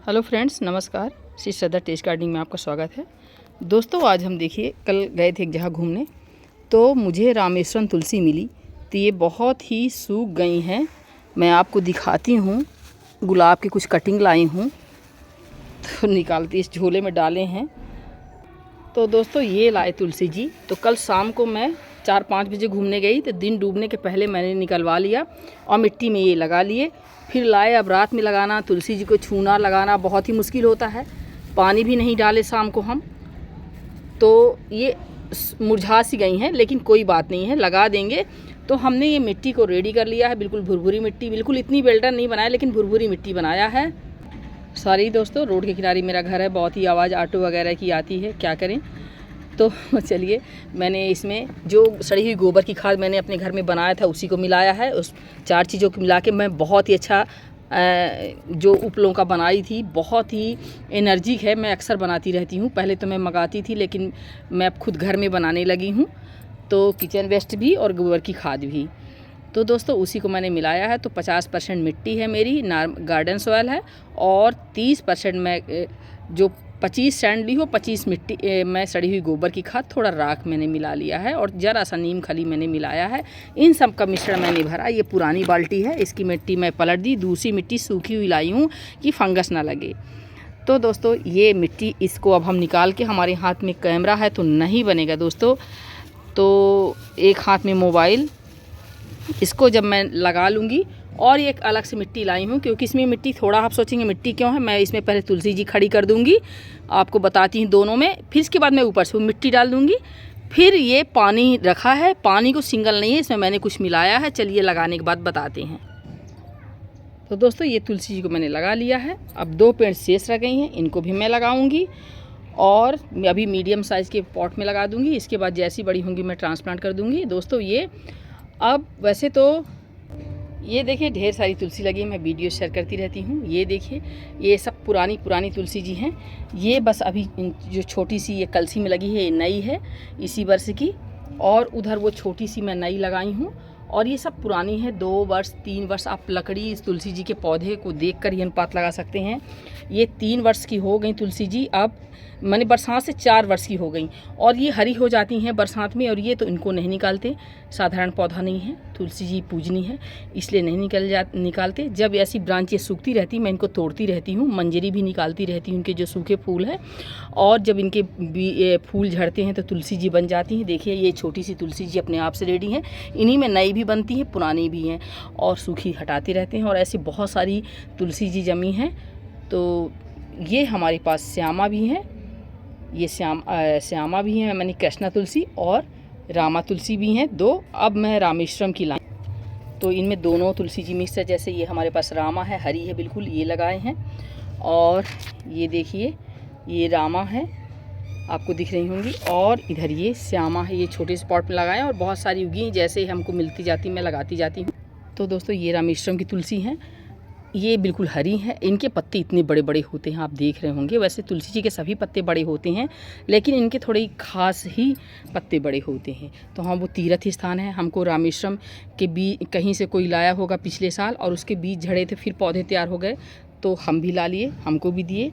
Hello friends, नमस्कार। Shri Shraddha test gardening में आपका स्वागत है। दोस्तों, आज हम देखिए कल गए थे एक जगह घूमने, तो मुझे रामेश्वरम तुलसी मिली। तो ये बहुत ही सूख गई हैं। मैं आपको दिखाती हूँ। गुलाब की कुछ कटिंग लाई हूँ तो निकालती इस झोले में डाले हैं। तो दोस्तों, ये लाए तुलसी जी। तो कल शाम को मैं 4-5 बजे घूमने गई, तो दिन डूबने के पहले मैंने निकलवा लिया और मिट्टी में ये लगा लिए। फिर लाए, अब रात में लगाना, तुलसी जी को छूना लगाना बहुत ही मुश्किल होता है। पानी भी नहीं डाले शाम को हम, तो ये मुरझा सी गई हैं, लेकिन कोई बात नहीं है, लगा देंगे। तो हमने ये मिट्टी को रेडी कर लिया है, बिल्कुल भुरभुरी मिट्टी, बिल्कुल इतनी बेल्टर नहीं बनाया, लेकिन भुरभुरी मिट्टी बनाया है। सॉरी दोस्तों, रोड के किनारे मेरा घर है, बहुत ही आवाज़ ऑटो वगैरह की आती है, क्या करें। तो चलिए, मैंने इसमें जो सड़ी हुई गोबर की खाद मैंने अपने घर में बनाया था उसी को मिलाया है। उस 4 चीज़ों को मिला के मैं बहुत ही अच्छा जो उपलों का बनाई थी, बहुत ही एनर्जिक है। मैं अक्सर बनाती रहती हूँ, पहले तो मैं मंगाती थी, लेकिन मैं अब खुद घर में बनाने लगी हूँ। तो किचन वेस्ट भी और गोबर की खाद भी, तो दोस्तों उसी को मैंने मिलाया है। तो 50% मिट्टी है मेरी, गार्डन सॉयल है, और 30% मैं जो 25 सैंड ली हो, 25 मिट्टी मैं सड़ी हुई गोबर की खाद, थोड़ा राख मैंने मिला लिया है, और ज़रा सा नीम खली मैंने मिलाया है। इन सब का मिश्रण मैंने भरा। ये पुरानी बाल्टी है, इसकी मिट्टी मैं पलट दी, दूसरी मिट्टी सूखी हुई लाई हूँ कि फंगस ना लगे। तो दोस्तों, ये मिट्टी, इसको अब हम निकाल के, हमारे हाथ में कैमरा है तो नहीं बनेगा दोस्तों, तो एक हाथ में मोबाइल, इसको जब मैं लगा लूँगी। और एक अलग से मिट्टी लाई हूँ, क्योंकि इसमें मिट्टी, थोड़ा आप सोचेंगे मिट्टी क्यों है, मैं इसमें पहले तुलसी जी खड़ी कर दूँगी, आपको बताती हूँ दोनों में। फिर इसके बाद मैं ऊपर से मिट्टी डाल दूँगी। फिर ये पानी रखा है, पानी को सिंगल नहीं है, इसमें मैंने कुछ मिलाया है। चलिए लगाने के बाद बताते हैं। तो दोस्तों, ये तुलसी जी को मैंने लगा लिया है। अब 2 पेड़ शेष रह गई हैं, इनको भी मैं लगाऊंगी, और अभी मीडियम साइज़ के पॉट में लगा दूंगी। इसके बाद जैसी बड़ी होंगी मैं ट्रांसप्लांट कर दूंगी। दोस्तों, ये अब वैसे तो ये देखिए ढेर सारी तुलसी लगी है, मैं वीडियो शेयर करती रहती हूँ। ये देखिए, ये सब पुरानी तुलसी जी हैं। ये बस अभी जो छोटी सी ये कलसी में लगी है, ये नई है, इसी वर्ष की। और उधर वो छोटी सी मैं नई लगाई हूँ, और ये सब पुरानी है, 2 वर्ष 3 वर्ष। आप लकड़ी इस तुलसी जी के पौधे को देख कर ही अनुपात लगा सकते हैं। ये 3 वर्ष की हो गई तुलसी जी, अब मैंने बरसात से 4 वर्ष की हो गई, और ये हरी हो जाती हैं बरसात में। और ये तो इनको नहीं निकालते, साधारण पौधा नहीं है, तुलसी जी पूजनी है, इसलिए नहीं निकालते। जब ऐसी ब्रांचें सूखती रहती, मैं इनको तोड़ती रहती हूँ, मंजरी भी निकालती रहती हूँ, इनके जो सूखे फूल हैं। और जब इनके फूल झड़ते हैं तो तुलसी जी बन जाती हैं। देखिए, ये छोटी सी तुलसी जी अपने आप से रेडी हैं। इन्हीं में नई भी बनती हैं, पुरानी भी हैं, और सूखी हटाते रहते हैं। और ऐसी बहुत सारी तुलसी जी जमी हैं। तो ये हमारे पास श्यामा भी हैं, ये श्यामा भी हैं, मैंने कृष्णा तुलसी और रामा तुलसी भी हैं 2। अब मैं रामेश्वरम की लाई, तो इनमें दोनों तुलसी जी मिक्स है। जैसे ये हमारे पास रामा है, हरी है बिल्कुल, ये लगाए हैं। और ये देखिए, ये रामा है, आपको दिख रही होंगी। और इधर ये श्यामा है, ये छोटे से पॉट में लगाए हैं, और बहुत सारी उगी हैं, जैसे ही हमको मिलती जाती मैं लगाती जाती हूँ। तो दोस्तों, ये रामेश्वरम की तुलसी हैं, ये बिल्कुल हरी हैं। इनके पत्ते इतने बड़े बड़े होते हैं, आप देख रहे होंगे। वैसे तुलसी जी के सभी पत्ते बड़े होते हैं, लेकिन इनके थोड़े खास ही पत्ते बड़े होते हैं। तो हाँ, वो तीर्थ स्थान है। हमको रामेश्वरम के बीज कहीं से कोई लाया होगा पिछले साल, और उसके बीज झड़े थे, फिर पौधे तैयार हो गए, तो हम भी ला लिए, हमको भी दिए।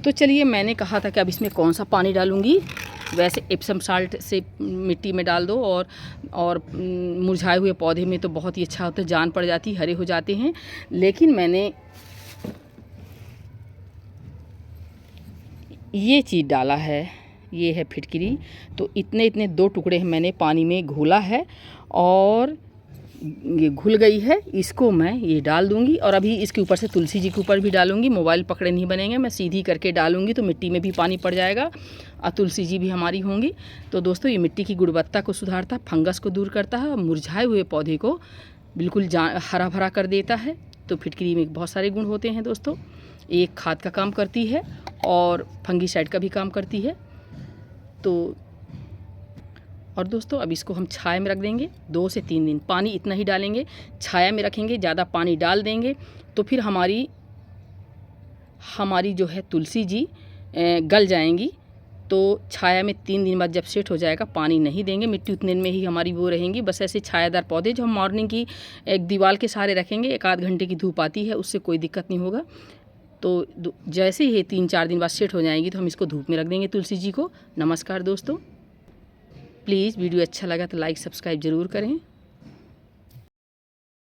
तो चलिए, मैंने कहा था कि अब इसमें कौन सा पानी डालूँगी। वैसे एप्सम साल्ट से मिट्टी में डाल दो, और मुरझाए हुए पौधे में तो बहुत ही अच्छा होता है, जान पड़ जाती, हरे हो जाते हैं। लेकिन मैंने ये चीज़ डाला है, ये है फिटकरी। तो इतने 2 टुकड़े मैंने पानी में घोला है, और ये घुल गई है। इसको मैं ये डाल दूंगी, और अभी इसके ऊपर से तुलसी जी के ऊपर भी डालूंगी। मोबाइल पकड़े नहीं बनेंगे, मैं सीधी करके डालूंगी, तो मिट्टी में भी पानी पड़ जाएगा, और तुलसी जी भी हमारी होंगी। तो दोस्तों, ये मिट्टी की गुणवत्ता को सुधारता है, फंगस को दूर करता है, और मुरझाए हुए पौधे को बिल्कुल हरा भरा कर देता है। तो फिटकरी में बहुत सारे गुण होते हैं दोस्तों। एक खाद का काम करती है, और फंगीसाइड का भी काम करती है। तो और दोस्तों, अब इसको हम छाया में रख देंगे 2 से 3 दिन। पानी इतना ही डालेंगे, छाया में रखेंगे। ज़्यादा पानी डाल देंगे तो फिर हमारी जो है तुलसी जी गल जाएंगी। तो छाया में 3 दिन बाद जब सेट हो जाएगा, पानी नहीं देंगे, मिट्टी उतने में ही हमारी वो रहेंगी। बस ऐसे छायादार पौधे जो हम मॉर्निंग की एक दीवार के सहारे रखेंगे, 1 आध घंटे की धूप आती है, उससे कोई दिक्कत नहीं होगा। तो जैसे ही 3-4 दिन बाद सेट हो जाएंगी तो हम इसको धूप में रख देंगे तुलसी जी को। नमस्कार दोस्तों, प्लीज़ वीडियो अच्छा लगा तो लाइक सब्सक्राइब ज़रूर करें।